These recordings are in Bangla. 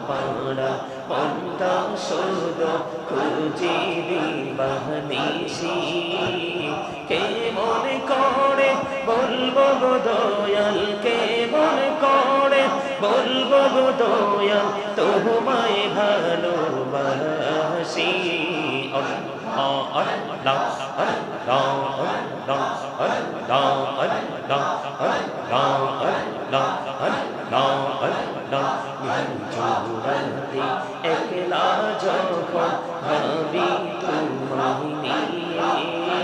পাড়া মনটা শুধু খুঁজিবি বাহনিসি কে মনে করে বলবো গো দয়াল কে মনে করে বলবো গো দয়াল তোমায় ভালোবাসি একলা যখন ভাবি তোমায় নিয়ে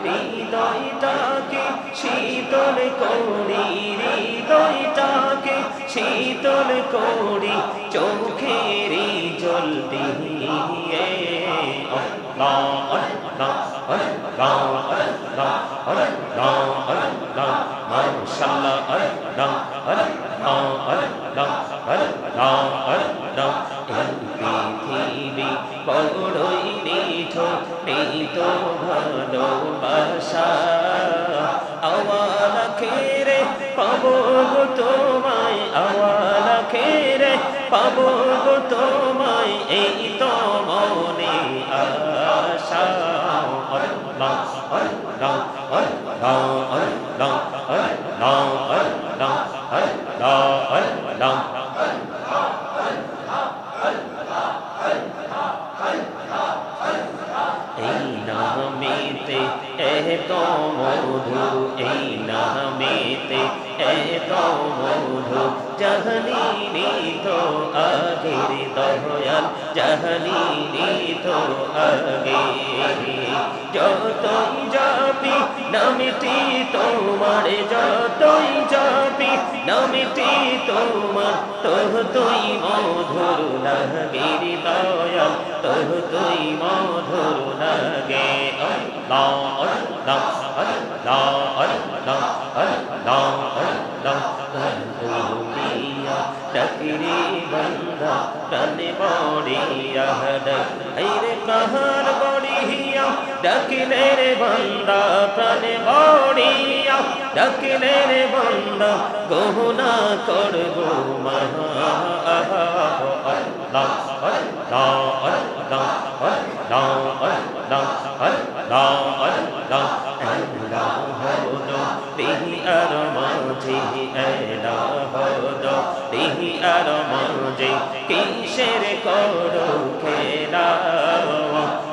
হৃদয়টাকে শীতল করি হৃদয়টাকে শীতল করি চোখের জল দিয়ে পৃথিবী বড়ই নিঠুর নেই তো ভালোবাসা আওয়ালা খেরে পাবো গো তোমায় আওয়ালা খেরে পাবো গো তোমায় এই তো মনে আশা এই নামেতে এত মধু এই নামেতে এত মধু জাহানি তো আগের দয়াল জাহানি তো আগে যতই যাবি নামটি তোমার যতই যাবি নামটি তোমার তুই মধুর লাগে দয়াল তুই মধুর লাগে ডাকিরে বন্দা প্রাণে বড়িয়া রে কাহার বড়িয়া ডাকিলে রে বন্দা প্রাণে বড়িয়া ডাকিলে রে বন্দা গহনা করবো মহা দেহি আর মাঝে এলা হলো দেহি আর মাঝে কিসের করো খেলা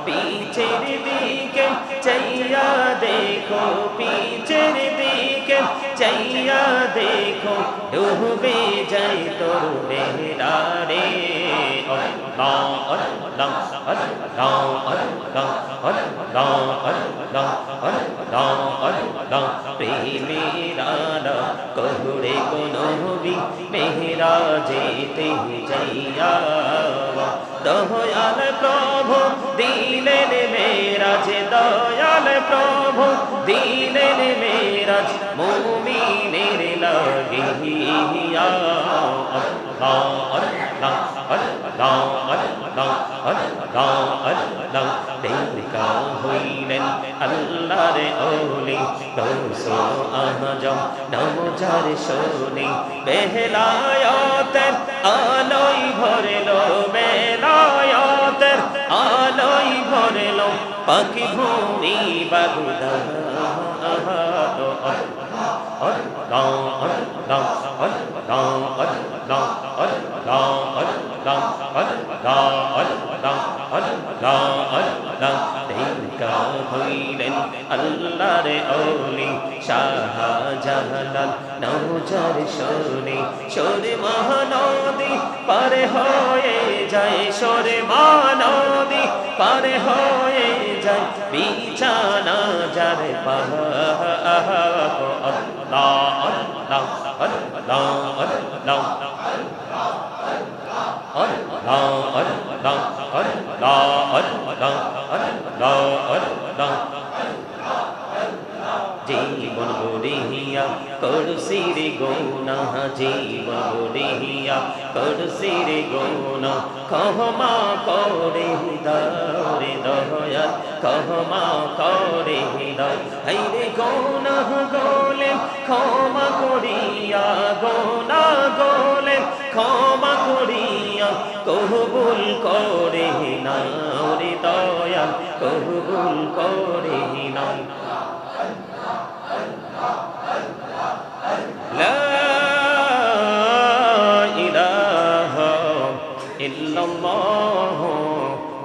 পিছের দিকে চাইয়া দেখো পিছের দিকে চাইয়া দেখো ডুবে যাই তোর বেহরা রে প্রেমেরা কহুরে কোনো মেহরা যেতে যাইয়া দয়াল প্রভু দিলেন মেরাজ দয়াল প্রভু দিলেন মেরাজ মুমিনের লাগিয়া দেখা হইলেন আল্লাহর ওলি গৌসো আজম নমজার শোনে বেলায়াতের আলোয় ভরলো বেলায়াতের আলোয় ভরলো পাখি ভূমি বাগুদা দেখা হইলেন আল্লাহর ওলি শাহজালাল নওজার শোনে সরে মহানদী পারে হয়ে যায় সরে মহানদী পারে হয়ে যায় বিছানা যার জীবন গড়িয়া করছি রে গৌনা জীবন গড়িয়া করছি রে গৌনা ক্ষমা করে দাও রে দয়াল ক্ষমা করে দাও হাই রে গৌনা গলে ক্ষমা করিয়া গুনাহগুলো ক্ষমা করিয়া কবুল করে নাও রে দয়াল কবুল করে নাও লা ইলাহা ইল্লাল্লাহ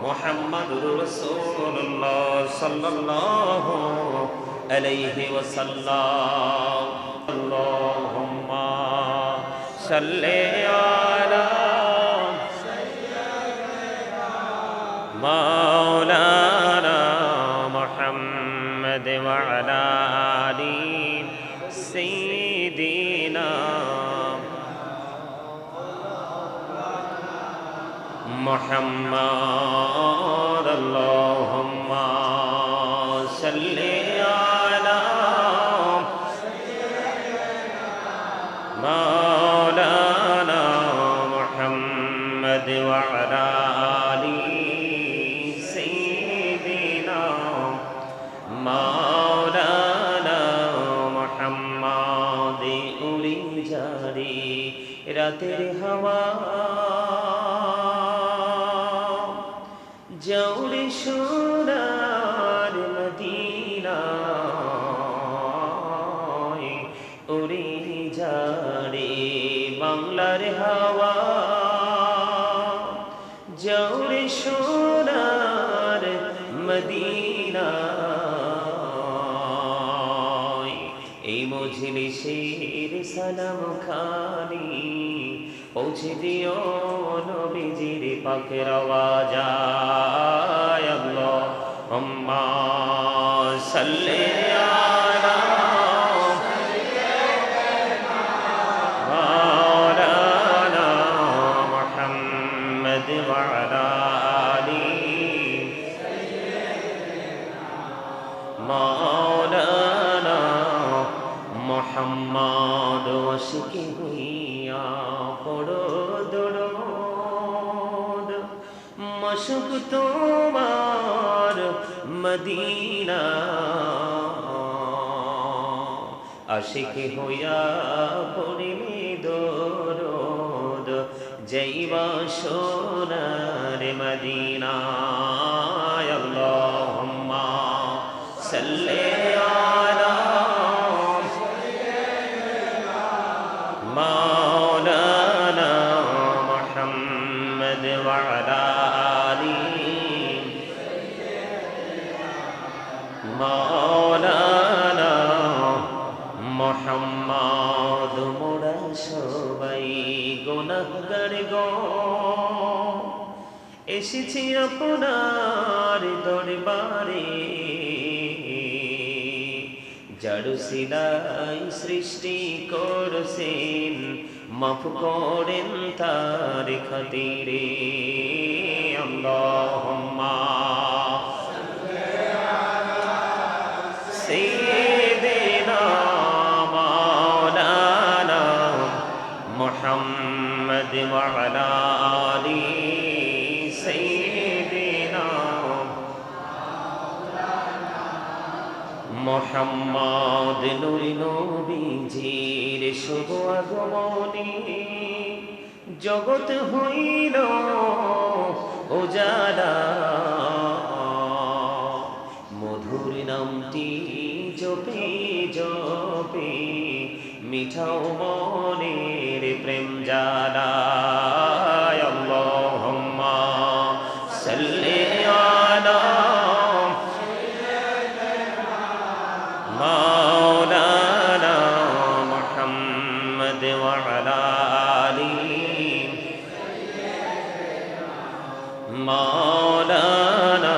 মুহাম্মাদুর রাসূলুল্লাহ সাল্লাল্লাহু আলাইহি ওয়াসাল্লাম আল্লাহুম্মা সাল্লি আলা মাওলানা মুহাম্মদ ওয়া আলা আলি সাইয়্যিদিনা মুহাম্মদ আল্লাহুম্মা সাল্লি আলা মাওলানা মুহাম্মদ ওয়া আলা আলি সাইয়্যিদিনা মাওলানা মুহাম্মদ উড়ি জারি রাতের হাওয়া জৌরে সোনার মদিনায় উড়ে যারে বাংলার হাওয়া জৌরে সোনার মদিনায় এই মজলিসের সালাম খানি পৌঁছে দিও নবীজির পাকের আওয়াজায় আল্লাহুম্মা সাল্লি আলা মাওলানা মুহাম্মদ ওয়া আলা আলি মাওলানা মুহাম্মদ ওয়াশিকি হুইয়া পড়ো দরুদ মশক তোমার মদিনা আশিক হইয়া পড়িলে দরুদ যাইবা সোনার মদিনা আল্লাহুম্মা সাল্লি আলা মাওলানা মুহাম্মদ ওয়া আলা আলি মাওলানা মুহাম্মদ মোরা সবাই গুনাহগার গো এসেছি আপনার দরবারে জাড়ু সিলাই সৃষ্টি করছেন মাফ করেন তার খাতিরে আল্লাহুম্মা সাইয়্যিদিনা মাওলানা মুহাম্মদ ওয়া আলা আলি সাইয়্যিদিনা মুহাম্মদ নূরে নবীজির শুভ আগমনে জগৎ হইল উজালা মধুর নামটি জপে জপে মিঠাও মনের প্রেম জালা আল্লাহুম্মা সাল্লি আলা মাওলানা মুহাম্মদ ওয়া আলা আলি মাওলানা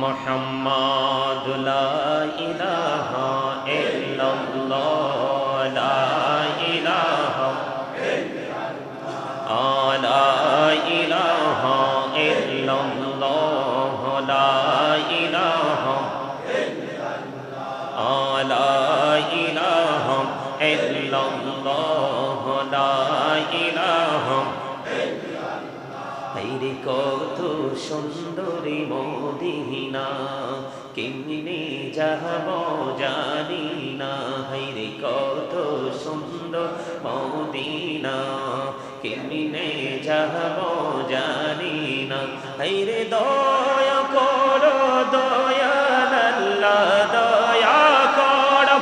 মুহাম্মদ লা ইলাহা ইল্লাল্লাহ লা ইলাহা ইল্লাল্লাহ লা ইলাহা ইল্লাল্লাহ লা ইলাহা লা ইলাহা ইল্লাল্লাহ লা ইলাহা হাইরে কত সুন্দরী মদিনা, কেমনে যাব জানি না। হাইরে কত সুন্দর মদিনা, কেমনে যাব জানি না। হাইরে দয়া করো দয়াল আল্লাহ, দয়া করো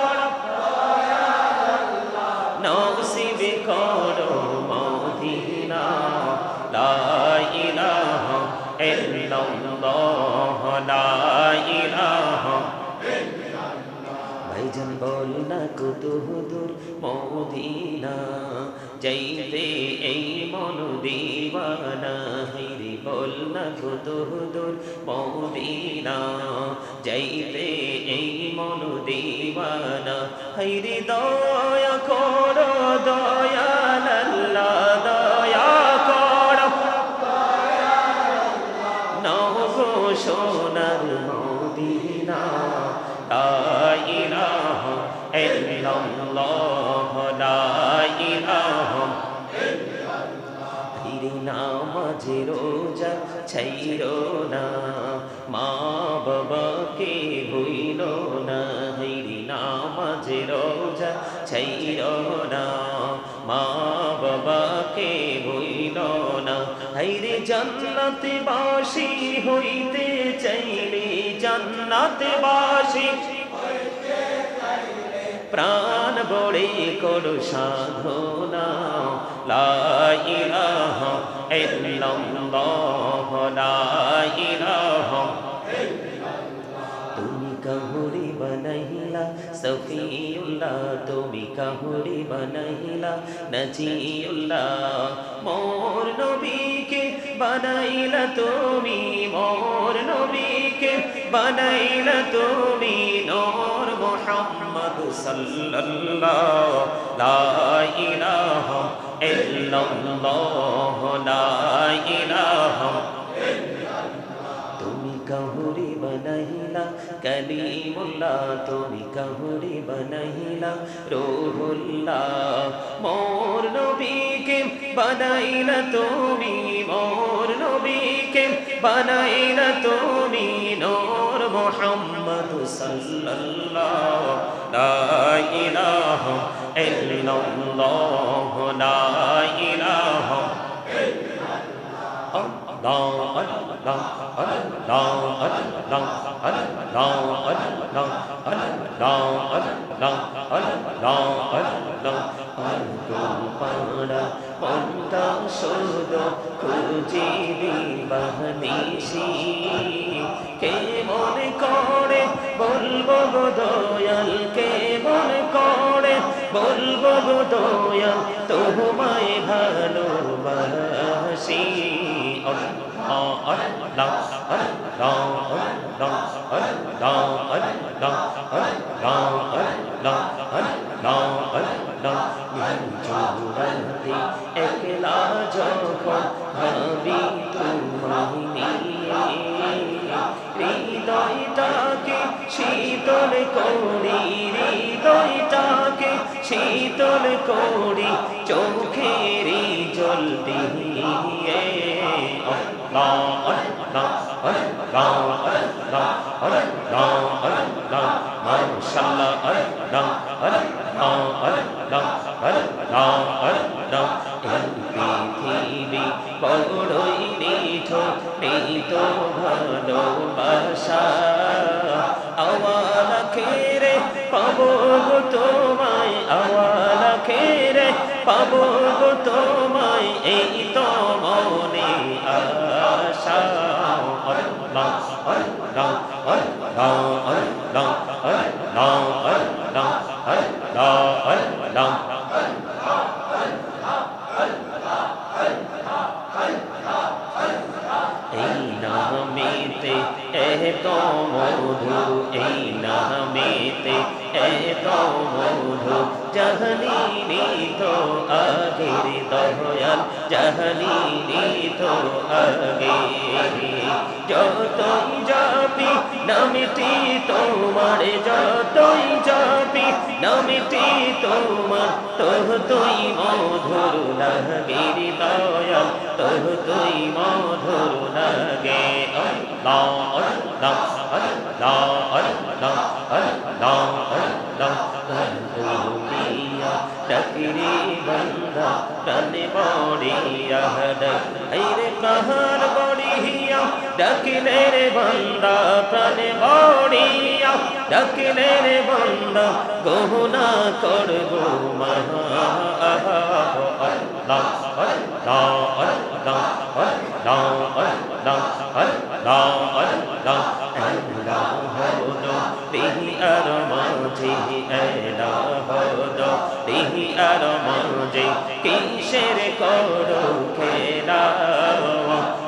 নসিব করো মদিনা। লা ইলাহা ইল্লাল্লাহ, লা ইলাহা। ভাইজান বল না কত দূর মদিনা, যাইতে এই মন দিওয়ানা। হাইরে বল না কত দূর মদিনা, যাইতে এই মন দিওয়ানা। হাইরে দয়া করো দয়াল আল্লাহ, দয়া করো নগো সোনার মদিনা। লা ইলাহা ইল্লাল্লাহ, লা ইলাহা। হাইরে নামাজে রোজা ছাইরো না, মা বাবাকে ভুইলো না। হাইরে নামাজে রোজা ছাইরো না, মা বাবাকে ভুইলো না। হাইরে জান্নাতে বাসী হইতে চাইলে, জান্নাতে বাসী প্রাণ বড়ে করো সাধনা। লা ইলাহা ইল্লাল্লাহ, লা ইলাহা। তুমি কাহুরি বানাইলা সফিউল্লাহ, তুমি কাহুরি বানাইলা নজিউল্লাহ। মোর নবীকে বানাইলা তুমি, মোর নবীকে বানাইলা তুমি নূর মুহাম্মদ সাল্লাল্লাহ। লা ইলাহা ইল্লাল্লাহ, লা ইলাহা। তুমি কাহুরি বানাইলা কালিমুল্লাহ, তুমি কাহুরি বানাইলা রূহুল্লাহ। মোর নবীকে বানাইলা তুমি, মোর নবীকে বানাইলা তুমি নূর মুহাম্মদ সাল্লাল্লাহ। লা ইলাহা ইল্লাল্লাহ, লা ইলাহা। Allah Allah Allah Allah Allah Allah Allah Allah Allah পাড়া মনটা শুধু খুঁজিবি বাহনিসি, কে মনে করে বলবো গো দয়াল, কে মনে করে বলবো গো দয়াল, তোমায় ভালোবাসি। Allah Allah Allah Allah Allah Allah Allah Allah জোড়াতে একলা যখন ভাবি তোমায় নিয়ে, হৃদয়টাকে শীতল করি, হৃদয়টাকে শীতল করি চোখেরই জল দিয়ে। Allah Allah Allah Allah Allah Allah মাশাআল্লাহ Allah Allah Allah Allah Allah। এই পৃথিবী বড়ই নিঠুর, নেই তো ভালোবাসা। আওয়াল আখিরে পাবো গো তোমায়, আওয়াল আখিরে পাবো গো তোমায়, এই তো মনে আশা। Allah Allah Allah Allah Allah Allah Allah এই নামেতে এত মধু, এই নামেতে এত মধু। জাহানি তো আগে দয়াল জাহানি তো আগে যতই যাবি নামটি তোমার যতই যাবি নামটি তোমার তুই মধুর লাগে দয়াল তুই মধুর লাগে আল্লাহ আল্লাহ আল্লাহ আল্লাহ আল্লাহ আল্লাহ ডাকিরে বান্দা প্রাণে বড়িয়া ডাইরে প্রাণ বড়িয়া ডাকিলে রে বান্দা প্রাণে বড়িয়া ডাকিলে রে বান্দা গহনা করব মহা আল্লাহ আল্লাহ আল্লাহ আল্লাহ আল্লাহ আল্লাহ আল্লাহ দেহি আর মাঝে এলা হলো দেহি আর মাঝে কিসের করো খেলা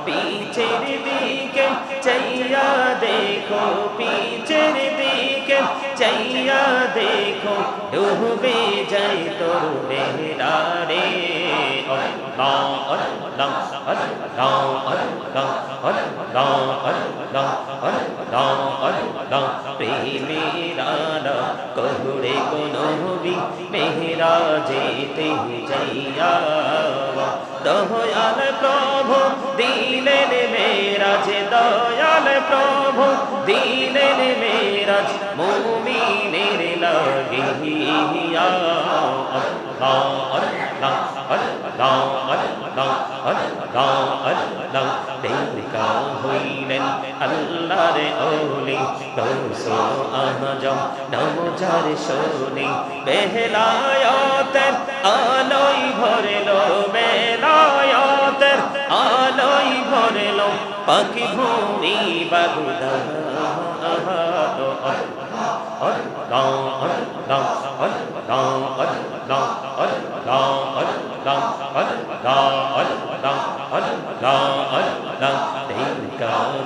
পিছের দিকে চাইয়া দেখো পিছের দিকে চাইয়া দেখো ডুবে যাই তোর বেহরা রে আল্লাহ আল্লাহ আল্লাহ আল্লাহ আল্লাহ আল্লাহ আল্লাহ আল্লাহ প্রেমেরা কহুরে কোনো বি মেহরা যেতে যাইয়া দয়াল প্রভু দিলেন মেরাজ দয়াল প্রভু দিলেন মেরাজ মুমিনের লাগিয়া আল্লাহ আল্লাহ আল্লাহ আল্লাহ আল্লাহ আল্লাহ দেখা হইলেন আল্লাহর ওলি গৌসো আজম নাম যার শোনি বেলায়েতের আলোয় ভরলো বেলায়েতের আলোয় ভরলো পাখি ভূমি বাগুদা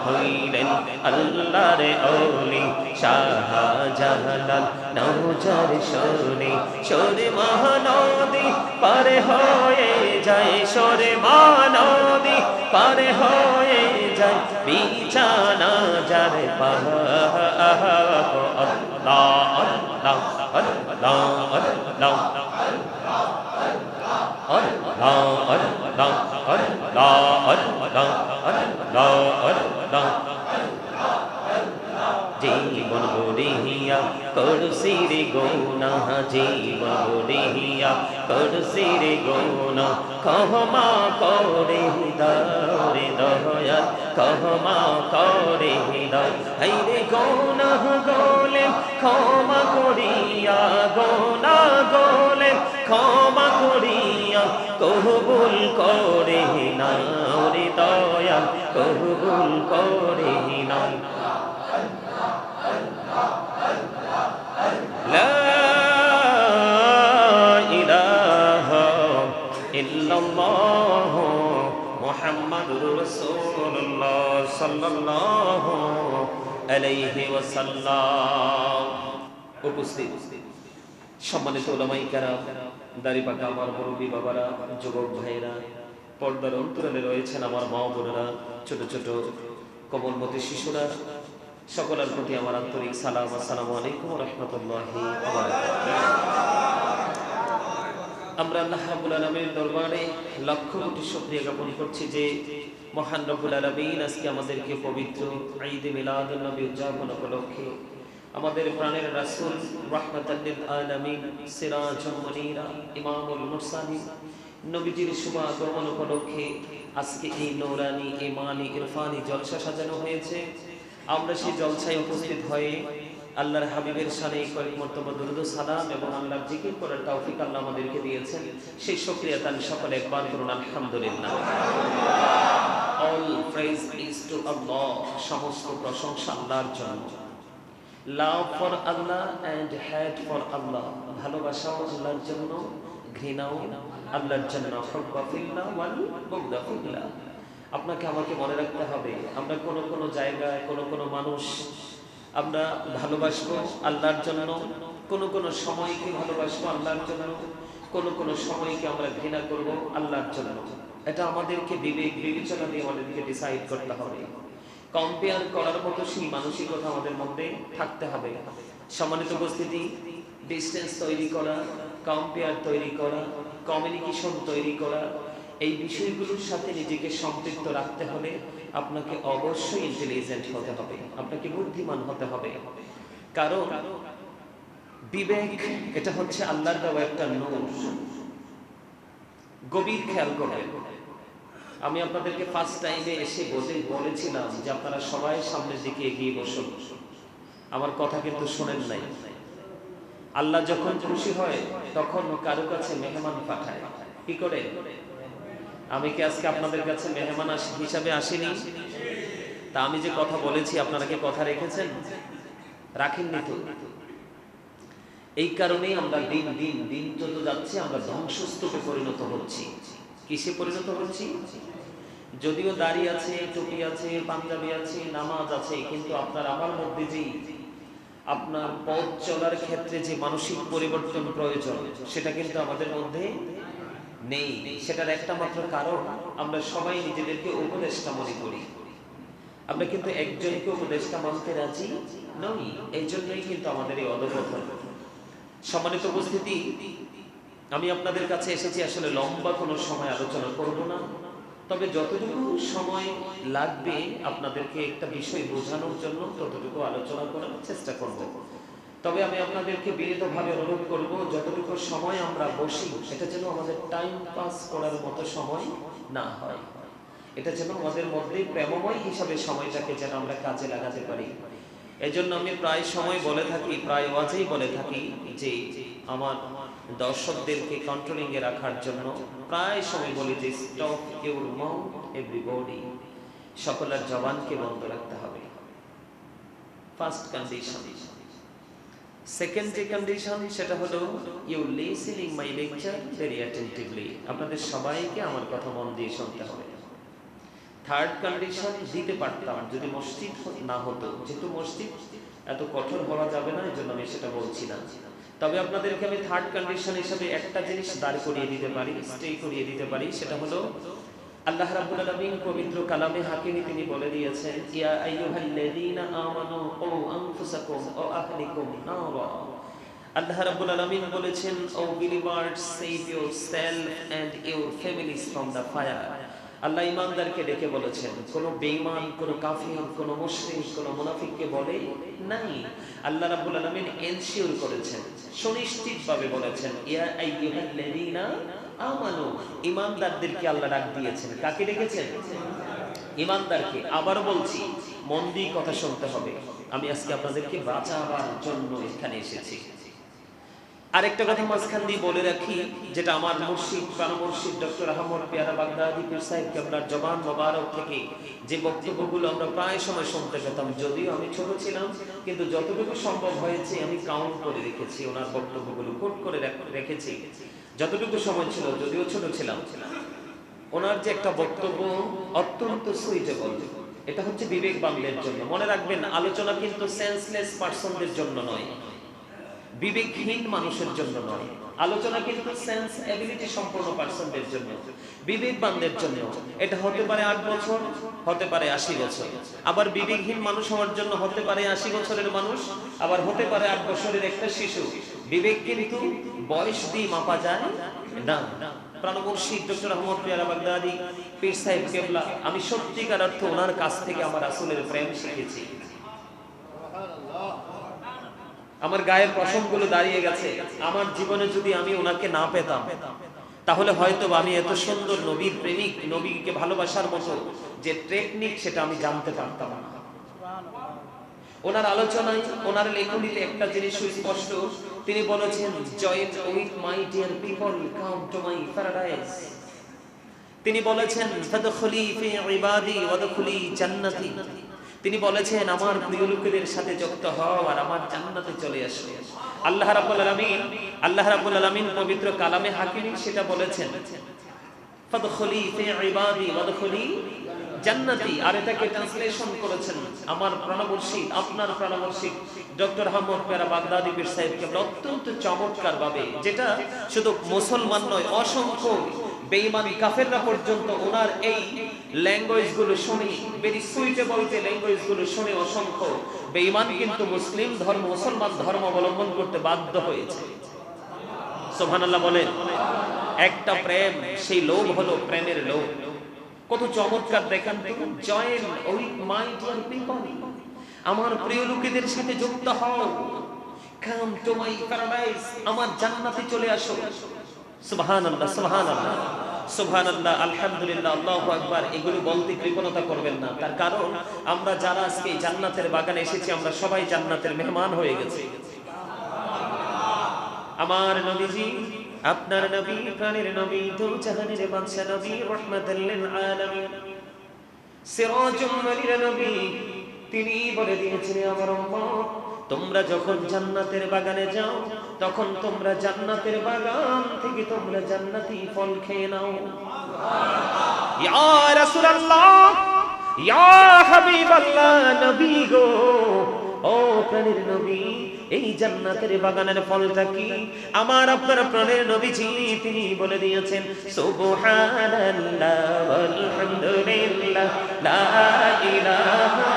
হইলেন আল্লাহর ওলি শাহজালাল নওজার শোনে সরে মহানদী পারে হয়ে যায় সরে মহানদী পারে হয়ে যায় বিছানা যার পাহা আল্লাহ আল্লাহ আল্লাহ আল্লাহ জীবন গড়িয়া করছি রে গৌনা জীবন গড়িয়া করছি রে গৌনা ক্ষমা করে দারে দয়াল ক্ষমা করে দাও হাইরে গৌনা গোলে ক্ষমা করিয়া গৌনা গোলে ক্ষমা করিয়া কবুল করে নাও রে দয়াল কবুল করে নাও লা ইলাহা ইল্লাল্লাহ মুহাম্মাদুর রাসূলুল্লাহ সাল্লাল্লাহু আলাইহি ওয়াসাল্লাম। উপস্থিত সম্মানিত উলামায়ে কেরাম, দাড়ি পাকা আমার মুরব্বী বাবারা, যুবক ভাইরা, পর্দার অন্তরালে রয়েছেন আমার মা বোনেরা, ছোট ছোট কোমলমতি শিশুরা, সকলের প্রতি আমার আন্তরিক সালাম। আসসালামু আলাইকুম ওয়া রাহমাতুল্লাহি ওয়া বারাকাতুহু। আমরা আল্লাহ রাব্বুল আলামিনের দরবারে লক্ষ কোটি শুকরিয়া জ্ঞাপন করছি যে মহান রব্বুল আলামিন আজকে আমাদেরকে পবিত্র ঈদ মিলাদুন নবী উদযাপন উপলক্ষে আমাদের প্রাণের রাসূল রাহমাতাল লিল আলামিন সিরাজুল মুনীরা ইমামুল মুরসালিন নবীজির শুভ আগমন উপলক্ষে আজকে এই নূরানি ঈমানি ইরফানি জলসা সাজানো হয়েছে। আমরা সেই জলসায় উপস্থিত হয়ে আল্লাহর হাবিবের শানে কয়েক মর্তবা দুরূদ ও সালাম এবং আল্লাহর জিকির করার তৌফিক আল্লাহ আমাদেরকে দিয়েছেন। সেই শুকরিয়া তান সকলে একবার করুন আলহামদুলিল্লাহ। All praise is to Allah, সমস্ত প্রশংসা আল্লাহর জন্য। Love for Allah and hate for Allah, ভালোবাসাও আল্লাহর জন্য, ঘৃণাও আল্লাহর জন্য। হুব্বা ফিল্লাহ ওয়াল বুগদা ফিল্লাহ। আপনাকে আমাকে মনে রাখতে হবে, আমরা কোনো জায়গায় কোনো মানুষ আমরা ভালোবাসবো আল্লাহর জন্য, কোন সময়কে ভালোবাসবো আল্লাহর জন্য, কোন সময়কে আমরা ঘৃণা করব আল্লাহর জন্য। এটা আমাদেরকে বিবেক বিবেচনা দিয়ে আমাদেরকে ডিসাইড করতে হবে। কম্পেয়ার করার মতো সেই মানসিকতা আমাদের মধ্যে থাকতে হবে। সম্মানিত উপস্থিতি, ডিস্টেন্স তৈরি করা, কম্পেয়ার তৈরি করা, কমিউনিকেশন তৈরি করা, এই বিষয়গুলোর সাথে নিজেকে সম্পৃক্ত রাখতে হলে আপনাকে অবশ্যই ইন্টেলিজেন্ট হতে হবে, আপনাকে বুদ্ধিমান হতে হবে। কারণ বিবেক এটা হচ্ছে আল্লাহর দেওয়া একটা নূর। গভীর খেয়াল করবেন, আমি আপনাদেরকে ফার্স্ট টাইমে এসে বলেছিলাম যে আপনারা সবাই সামনের দিকে এগিয়ে বসুন। আমার কথা কিন্তু শোনেন নাই। আল্লাহ যখন খুশি হয় তখন কারো কাছে মেহমান পাঠায়। কি করে? আমি কি আজকে আপনাদের কাছে মেহমান হিসাবে আসিনি? তা আমি যে কথা বলেছি আপনারা কি কথা রেখেছেন? রাখেননি তো। এই কারণেই আমরা দিন দিন দিন যত যাচ্ছে আমরা ধ্বংসস্তূপে পরিণত হচ্ছি। কিসে পরিণত হচ্ছি? যদিও দাড়ি আছে, টুপি আছে, পাঞ্জাবি আছে, নামাজ আছে, কিন্তু আপনার আমার মধ্যে যে আপনার পথ চলার ক্ষেত্রে যে মানসিক পরিবর্তন প্রয়োজন সেটা কিন্তু আমাদের মধ্যে নেই। সেটার একটা মাত্র কারণ আমরা সবাই নিজেদেরকে উপদেষ্টা মনে করি। আমরা কিন্তু একজনকে উপদেষ্টা মানতে রাজি নই। এই জন্যই কিন্তু আমাদের এই অধঃপতন। সম্মানিত উপস্থিতি, আমি আপনাদের কাছে এসেছি আসলে লম্বা কোনো সময় আলোচনা করব না, তবে যতটুকু সময় লাগবে আপনাদেরকে একটা বিষয় বোঝানোর জন্য ততটুকু আলোচনা করার চেষ্টা করব। তবে আমি আপনাদেরকে বিনীতভাবে অনুরোধ করব, যতটুকু সময় আমরা বসি এটা যেন আমাদের টাইম পাস করার মতো সময় না হয়। এটা যেন আমাদের মধ্যে প্রেমময় হিসাবে সময়টাকে যেন আমরা কাজে লাগাতে পারি। এজন্য আমি প্রায় সময় বলে থাকি, প্রায় ওয়াজেই বলে থাকি যে আমার দর্শকদেরকে কন্ট্রোলিং এ রাখার জন্য প্রায় সময় বলি যে স্টপ ইউর মাউথ এভরিবডি, সকলের জবানকে বন্ধ রাখতে হবে। First condition. সেকেন্ড যে কন্ডিশন সেটা হলো you listening my lecture very attentively, আপনাদের সবাইকে আমার কথা মন দিয়ে শুনতে হবে। থার্ড কন্ডিশন দিতে পারতাম যদি মসজিদ না হতো, যেহেতু মসজিদ এত কঠোর হওয়া যাবে না, এই জন্য আমি সেটা বলছি না। তবে আপনাদেরকে আমি থার্ড কন্ডিশন হিসেবে একটা জিনিস দাঁড় করিয়ে দিতে পারি, স্টে করিয়ে দিতে পারি, সেটা হলো আল্লাহ রাব্বুল আলামিন পবিত্র কালামে হাকিমে তিনি বলে দিয়েছেন, ইয়া আইয়ুহাল্লাযীনা আমানু কু আনফুসাকুম ওয়া আহলিকুম নারা। আল্লাহ রাব্বুল আলামিন বলেছেন, O believers, save yourself and your families from the fire. আল্লাহ ঈমানদারকে ডেকে বলেছেন, কোন বেঈমান, কোন কাফির, কোন মুশরিক, কোন মুনাফিককে বলে নাই। আল্লাহ রাব্বুল আলামিন এনশিওর করেছেন, সুনিশ্চিতভাবে বলেছেন, ইয়া আইয়ুহাল্লাযীনা আমানু, ঈমানদারদেরকে আল্লাহ ডাক দিয়েছেন। কাকে ডেকেছেন? ঈমানদারকে। আবার বলছি, মন দিয়ে কথা শুনতে হবে। আমি আজকে আপনাদেরকে বাঁচাবার জন্য এখানে এসেছি। আরেকটা কথা মাঝখান দিয়ে বলে রাখি, যেটা আমার মুর্শিদ, প্রাণ মুর্শিদ ডক্টর আহমদ পেয়ারা বাগদাদি পীর সাহেব কেবলার জবান মোবারক থেকে যে বক্তব্যগুলো আমরা প্রায় সময় শুনতে পেতাম, যদিও আমি ছোট ছিলাম কিন্তু যতটুকু সম্ভব হয়েছে আমি কাউন্ট করে রেখেছি, ওনার বক্তব্যগুলো কোট করে রেখেছি যতটুকু সময় ছিল, যদিও ছোট ছিলাম। ওনার যে একটা বক্তব্য অত্যন্ত সুইটেবল, এটা হচ্ছে বিবেকবানদের জন্য। মনে রাখবেন, আলোচনা কিন্তু সেন্সলেস পারসনদের জন্য নয়, বিবেকহীন মানুষের জন্য নয়। আলোচনা কিন্তু সেন্স এবিলিটি সম্পন্ন পারসনদের জন্য, বিবেকবানদের জন্য। এটা হতে পারে 8 বছর, হতে পারে 80 বছর। আবার বিবেকহীন মানুষ হওয়ার জন্য হতে পারে 80 বছরের মানুষ, আবার হতে পারে 8 বছরের একটা শিশু। বিবেক কিন্তু বয়স দিয়ে মাপা যায় না। প্রাণ মুর্শিদ ডক্টর আহমদ পেয়ারা বাগদাদি পীর সাহেব কেবলা, আমি সত্যিকার অর্থে ওনার কাছ থেকে আমার রাসূলের প্রেম শিখেছি। আমার গায়ের পশমগুলো দাঁড়িয়ে গেছে। আমার জীবনে যদি আমি ওনাকে না পেতাম তাহলে হয়তো আমি এত সুন্দর নবীর প্রেমিক, নবীকে ভালোবাসার মতো যে টেকনিক সেটা আমি জানতে পারতাম না। ওনার আলোচনায়, ওনার লেখনীতে একটা জিনিস সুস্পষ্ট, তিনি বলেছেন, join with my dear people, come to my paradise. তিনি বলেছেন, ফাদখুলি ফি ইবাদি ওয়াদখুলি জান্নাতি। তিনি বলেছেন, আমার প্রিয় লোকেদের সাথে যুক্ত হও আর আমার জান্নাতে চলে আসো। আল্লাহ রাব্বুল আলামিন পবিত্র কালামে হাকিমে সেটা বলেছেন, ফাদখুলি ফি ইবাদি ওয়াদখুলি জান্নাতি, আর এটাকে ট্রান্সলেশন করেছেন আমার প্রাণমুর্শিদ, আপনার প্রাণমুর্শিদ ডক্টর আহমদ পেয়ারা বাগদাদি পীর সাহেব কেবল অত্যন্ত চমৎকার ভাবে, যেটা শুধু মুসলমান নয়, অসংখ্য বেঈমান কাফেররা পর্যন্ত ওনার এই ল্যাঙ্গুয়েজ গুলো শুনে, ভেরি সুইটেবল যে ল্যাঙ্গুয়েজ গুলো শুনে অসংখ্য বেঈমান কিন্তু মুসলিম ধর্ম, মুসলমান ধর্ম অবলম্বন করতে বাধ্য হয়েছে। সুবহানাল্লাহ বলেন। একটা প্রেম, সেই লোভ হলো প্রেমের লোভ। কত চমৎকার দেখেন তো, join with my dear people, আমার প্রিয় লোকেদের সাথে যুক্ত হও, কাম টু মাই প্যারাডাইস, আমার জান্নাতে চলে আসো। সুবহানাল্লাহ, সুবহানাল্লাহ, সুবহানাল্লাহ, আলহামদুলিল্লাহ, আল্লাহু আকবার। এগুলো বলতে কৃপণতা করবেন না, তার কারণ আমরা যারা আজকে জান্নাতের বাগানে এসেছি, আমরা সবাই জান্নাতের মেহমান হয়ে গেছি। আমার নবীজি, আপনার নবী, প্রাণের নবী, দু জাহানের বাদশা নবী, রাহমাতাল লিল আলামিন, সিরাজুল মুনির নবী, তিনি বলে দিয়েছেন, আমার উম্মত, তোমরা যখন জান্নাতের বাগানে যাও, তখন তোমরা জান্নাতের বাগান থেকে তোমরা জান্নাতি ফল খেয়ে নাও। ইয়া রাসূলুল্লাহ, ইয়া হাবিবাল্লাহ, নবী গো, ও প্রাণের নবী, এই জান্নাতের বাগানের ফলটা কি? আমার আপনার প্রাণের নবীজি তিনি বলে দিয়েছেন, সুবহানাল্লাহ ওয়ালহামদুলিল্লাহ, লা ইলাহা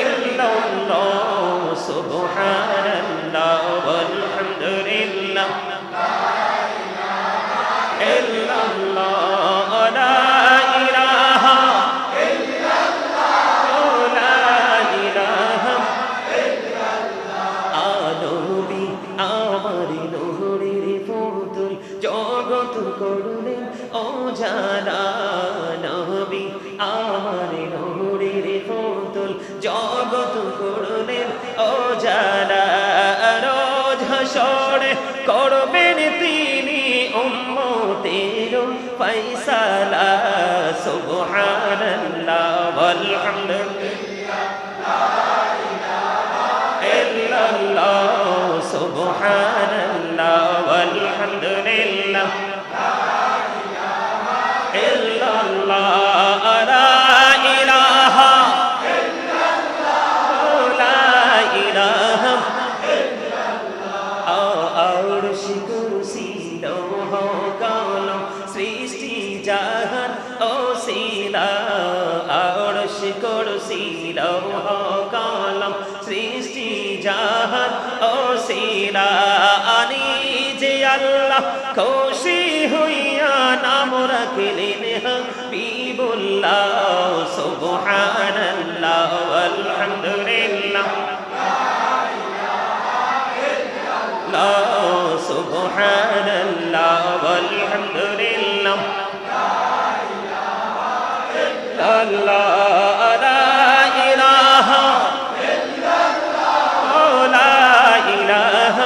ইল্লাল্লাহ, সুবহানাল্লাহ ওয়ালহামদুলিল্লাহ, লা ইলাহা ইল্লাল্লাহ, লা ইলাহা জগৎ করলেন ও জানা, নবী আমার নূরের পুতুল, জগৎ করলেন ও জানা, রোজ হাসরে করবেন তিনি উম্মতের ফয়সালা। সুবহানাল্লাহ ওয়ালহামদুলিল্লাহ, লা ইলাহা ইল্লাল্লাহ, সুবহানাল্লাহ ওয়ালহামদুলিল্লাহ, লা ইলাহা ইল্লাল্লাহ, লা ইলাহা ইল্লাল্লাহ, লা ইলাহা ইল্লাল্লাহ। আরশ কুরসি লৌহ কলম সৃষ্টি জাহান ওসিলা, আরশ কুরসি লৌহ কলম সৃষ্টি জাহান ওসিলা, আনি যে আল্লাহ খুশি হইয়া নাম রাখলেন হাবিবুল্লাহ। সুবহানাল্লাহ ওয়ালহামদুলিল্লাহ, লা ইলাহা ইল্লাল্লাহ, সুবহানাল্লাহ ওয়ালহামদুলিল্লাহ, লা ইলাহা ইল্লাল্লাহ, লা ইলাহা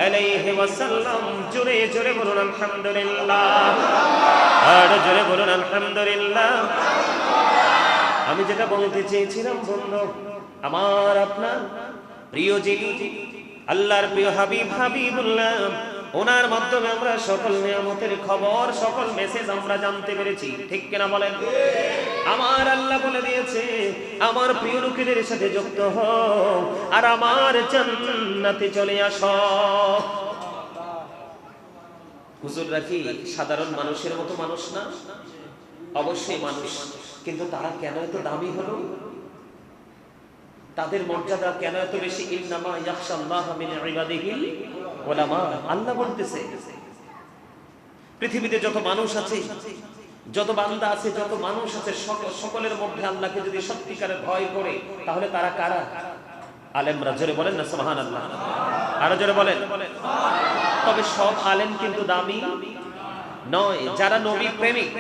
আলাইহি ওয়াসাল্লাম। জোরে জোরে বলুন আলহামদুলিল্লাহ, আর জোরে বলুন আলহামদুলিল্লাহ। আমি যেটা বলতে চেয়েছিলাম বন্ধু, আমার আপনার প্রিয় যিনি আল্লাহর প্রিয় হাবিব, হাবিবুল্লাহ, ওনার মাধ্যমে আমরা সকল নিয়ামতের খবর, সকল মেসেজ আমরা জানতে পেরেছি, ঠিক কিনা বলেন? আমার আল্লাহ বলে দিয়েছে, আমার প্রিয় লোকেদের সাথে যুক্ত হও আর আমার জান্নাতে চলে আসো। হুজুররা কি সাধারণ মানুষের মতো মানুষ না? অবশ্যই মানুষ, কিন্তু তারা কেন এত দামি হলো? তাদের মর্যাদা কেন এত বেশি? ইন্নামা ইয়াখশাল্লাহা মিন ইবাদিহিল উলামা। আল্লাহ বলতেছে, পৃথিবীতে যত মানুষ আছে, যত বান্দা আছে, যত মানুষ আছে, সকলের মধ্যে আল্লাহকে যদি সত্যিকারের ভয় করে, তাহলে তারা কারা? আলেমরা। জোরে বলেন না সুবহানাল্লাহ, আরো জোরে বলেন। তবে সব আলেম কিন্তু দামি নয়। যারা নবী প্রেমিক,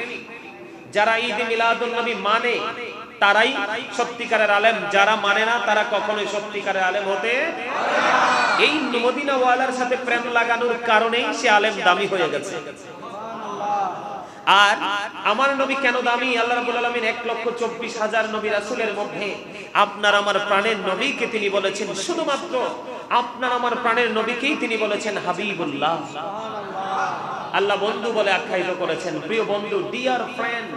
যারা ঈদ মিলাদুন নবী মানে, তারাই সত্যিকারের আলেম। যারা মানে না, তারা কখনোই সত্যিকারের আলেম হতে পারে না। এই মদিনা ওয়ালার সাথে প্রেম লাগানোর কারণেই সে আলেম দামি হয়ে গেছে। আর আমার নবী কেন দামি? আল্লাহ রাব্বুল আলামিন 1,24,000 নবী রাসূলের মধ্যে আপনার আমার প্রাণের নবীকে তিনি বলেছেন শুধুমাত্র আপনার আমার প্রাণের নবীকেই তিনি বলেছেন হাবিবুল্লাহ, আল্লাহ বন্ধু বলে আখ্যায়িত করেছেন, প্রিয় বন্ধু, ডিয়ার ফ্রেন্ড।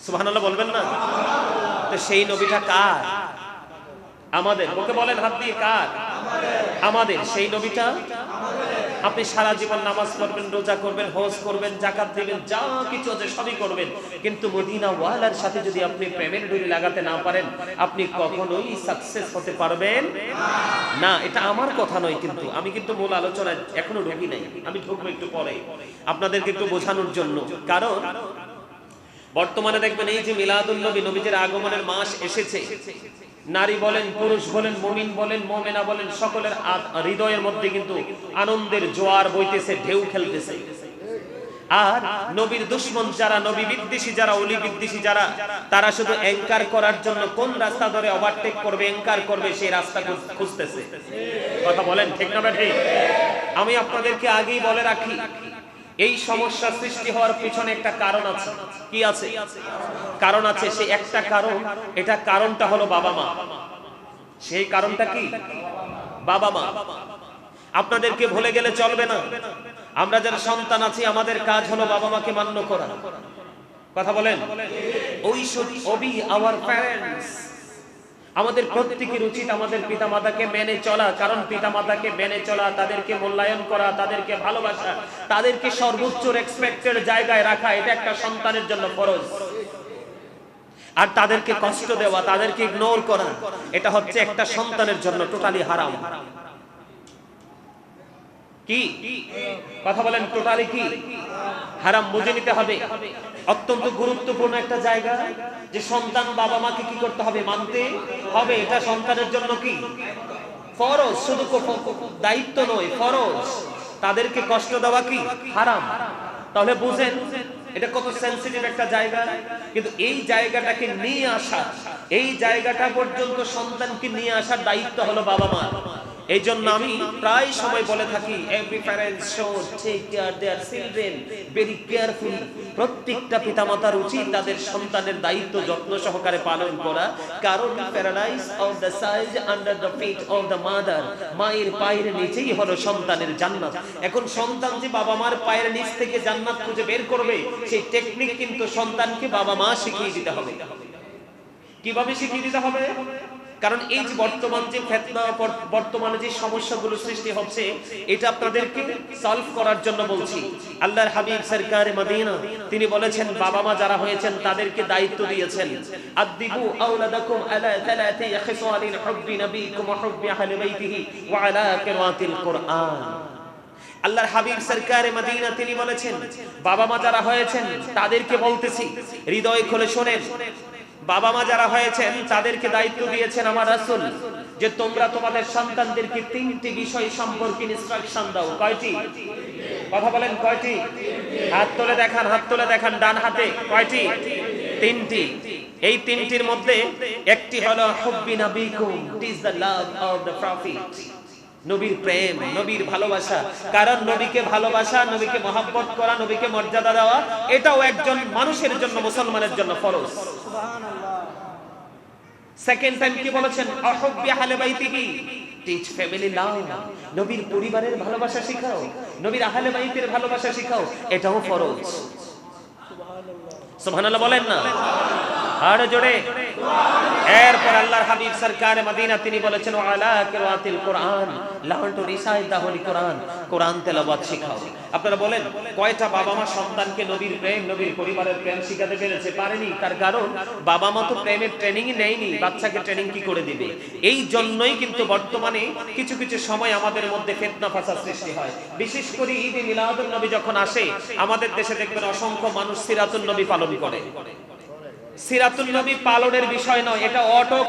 সুবহানাল্লাহ বলবেন না? তো সেই নবীটা কার? আমাদের। ওকে বলেন হাত দিয়ে, কার? আমাদের। সেই নবীটা আপনি সারা জীবন নামাজ পড়বেন, রোজা করবেন, হজ করবেন, যাকাত দিবেন, যা কিছু আছে সবই করবেন, কিন্তু মদিনা ওয়ালার সাথে যদি আপনি প্রেমের ডুরি লাগাতে না পারেন, আপনি কখনোই সাকসেস হতে পারবেন না। এটা আমার কথা নয়, কিন্তু আমি কিন্তু মূল আলোচনায় এখনো ঢুকি নাই, আমি ঢুকবো একটু পরে আপনাদেরকে একটু বোঝানোর জন্য। কারণ বর্তমানে দেখবেন এই যে মিলাদুন নবী, নবীদের আগমনের মাস এসেছে, নারী বলেন, পুরুষ বলেন, মুমিন বলেন, মুমিনা বলেন, সকলের হৃদয়ের মধ্যে কিন্তু আনন্দের জোয়ার বইতেছে, ঢেউ খেলতেছে। আর নবীর দুশমন যারা, নবী বিদ্বেষী যারা, ওলি বিদ্বেষী যারা, তারা শুধু এনকার করার জন্য কোন রাস্তা ধরে ওভারটেক করবে, এনকার করবে, সেই রাস্তা খুঁজতেছে। কথা বলেন ঠিক না ঠিক? আমি আপনাদেরকে আগেই বলে রাখি, এই সমস্যা সৃষ্টি হওয়ার পিছনে একটা কারণ আছে। কি আছে? কারণ আছে। সেই একটা কারণ, এটা কারণটা হলো বাবা মা। সেই কারণটা কি? বাবা মা। আপনাদেরকে ভুলে গেলে চলবে না। আমরা যারা সন্তান আছি, আমাদের কাজ হলো বাবা মাকে মান্য করা। কথা বলেন। We should Obi our parents. আমাদের প্রত্যেকের উচিত আমাদের পিতামাতাকে মেনে চলা। কারণ পিতামাতাকে মেনে চলা, তাদেরকে মূল্যায়ন করা, তাদেরকে ভালোবাসা, তাদেরকে সর্বোচ্চ রেসপেক্টের জায়গায় রাখা, এটা একটা সন্তানের জন্য ফরজ। আর তাদেরকে কষ্ট দেওয়া, তাদেরকে ইগনোর করা, এটা হচ্ছে একটা সন্তানের জন্য টোটালি হারাম। কি কথা বলেন? টোটালি কি হারাম? বুঝে নিতে হবে। অত্যন্ত গুরুত্বপূর্ণ একটা জায়গা, যে সন্তান বাবা মাকে কি করতে হবে? মানতে হবে। এটা সন্তানের জন্য কি ফরজ, শুধু দায়িত্ব নয়, ফরজ। তাদেরকে কষ্ট দেওয়া কি হারাম। তাহলে বুঝেন এটা কত সেনসিটিভ একটা জায়গা। কিন্তু এই জায়গাটাকে নিয়ে আসা, এই জায়গাটা পর্যন্ত সন্তানকে নিয়ে আসার দায়িত্ব হলো বাবা মা। এই জন্য আমি প্রায় সময় বলে থাকি, every parents should take care their children very carefully. প্রত্যেকটা পিতামাতার উচিত তাদের সন্তানের দায়িত্ব যত্ন সহকারে পালন করা। কারণ paradise of the size under the feet of the mother. মায়ের পায়ের নিচেই হলো সন্তানের জান্নাত। এখন সন্তান যে বাবা মার পায়ের নিচ থেকে জান্নাত খুঁজে বের করবে, সেই টেকনিক কিন্তু সন্তানকে বাবা মা শিখিয়ে দিতে হবে। কিভাবে শিখিয়ে দিতে হবে? কারণ এই যে বর্তমান যে ফিতনা, বর্তমানে যে সমস্যাগুলো সৃষ্টি হচ্ছে, এটা আপনাদেরকে সলভ করার জন্য বলছি। আল্লাহর হাবিব সরকারে মদিনা তিনি বলেছেন, বাবা মা যারা হয়েছেন তাদেরকে দায়িত্ব দিয়েছেন, আদিবু আওলাদাকুম আলা থালাতি খিসালিন হুব্বি নবীকুম ওয়া হুব্বি আহলি বাইতিহি ওয়া আলা কিরাতিল কুরআন। আল্লাহর হাবিব সরকারে মদিনা তিনি বলেছেন, বাবা মা যারা হয়েছেন তাদেরকে বলতেছি, হৃদয় খুলে শুনেন, বাবা মা যারা হয়েছেন তাদেরকে দায়িত্ব দিয়েছেন আমার রাসূল, যে তোমরা তোমাদের সন্তানদেরকে তিনটি বিষয় সম্পর্কে ইনস্ট্রাকশন দাও। কয়টি? কথা বলেন, কয়টি? হাত তুলে দেখান, হাত তুলে দেখান ডান হাতে। কয়টি? তিনটি। এই তিনটির মধ্যে একটি হলো হুব্বি নবীকুম, it is the love of the prophet. নবীর প্রেম, নবীর ভালোবাসা। কারণ নবীকে ভালোবাসা, নবীকে মহব্বত করা, নবীকে মর্যাদা দেওয়া, এটাও একজন মানুষের জন্য, মুসলমানের জন্য ফরজ। সেকেন্ড টাইম কি বলেছেন? আহুব্বি আহলি বাইতিহি, টিচ ফ্যামিলি লাভ। নবীর পরিবারের ভালোবাসা শিখাও, নবীর আহলে বাইতের ভালোবাসা শিখাও, এটাও ফরজ। সুবহানাল্লাহ বলেন না আর জোরে। এরপর আল্লাহর হাবিব সরকারে মদিনা তিনি বলেছেন, ওয়ালা কিরাতিল কুরআন, learn to recite the holy Quran, কোরআন তেলাওয়াত শিখাও। আপনারা বলেন, কয়টা বাবা মা সন্তানকে নবীর প্রেম, নবীর পরিবারের প্রেম শিখাতে পেরেছে? পারেনি। তার কারণ বাবা মা তো প্রেমের ট্রেনিংই নেয়নি, বাচ্চাকে ট্রেনিং কি করে দিবে? এই জন্যই কিন্তু বর্তমানে কিছু কিছু সময় আমাদের মধ্যে ফিতনা ফাসাদ সৃষ্টি হয়। বিশেষ করে ঈদে মিলাদুন নবী যখন আসে, আমাদের দেশে দেখবেন অসংখ্য মানুষ সিরাতুন নবী পালন করে। সিরাতুন নবী পালনের বিষয় নয়, এটা অটো